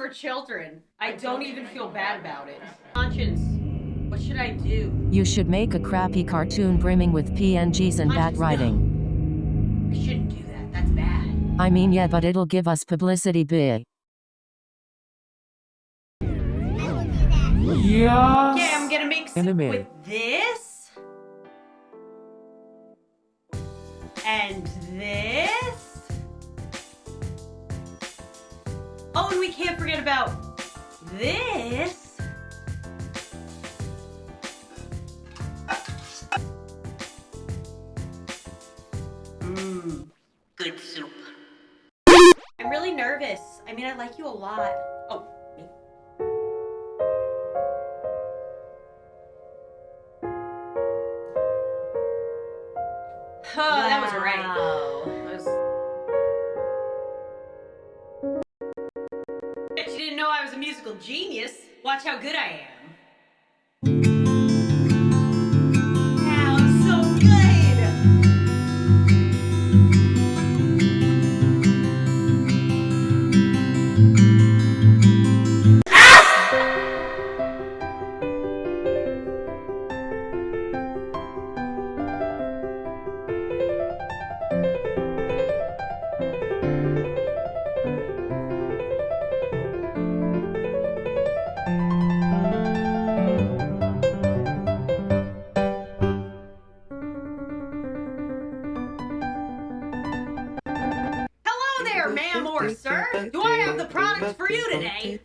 for children. I don't even feel bad about it. Conscience, what should I do? You should make a crappy cartoon brimming with PNGs and bat Conscience, writing. no. I shouldn't do that. That's bad. I mean, yeah, but it'll give us publicity big. Yes. Okay, I'm gonna make soup Anime. with this. And this. Oh, and we can't forget about this. Good soup. I'm really nervous. I mean, I like you a lot. Oh, me. Oh, that was right. Bet you didn't know I was a musical genius. Watch how good I am. Wow, I'm so good. Hello there, ma'am or sir. Do I have the products for you today? It's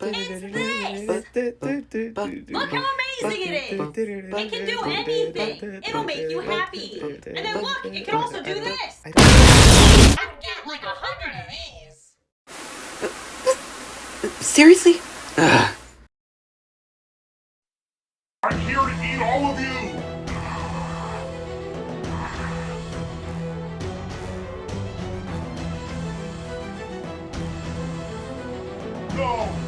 this. Look how amazing it is. It can do anything. It'll make you happy. And then look, it can also do this. I can get like 100 of these. Seriously? Ugh. I'm here to eat all of you! No!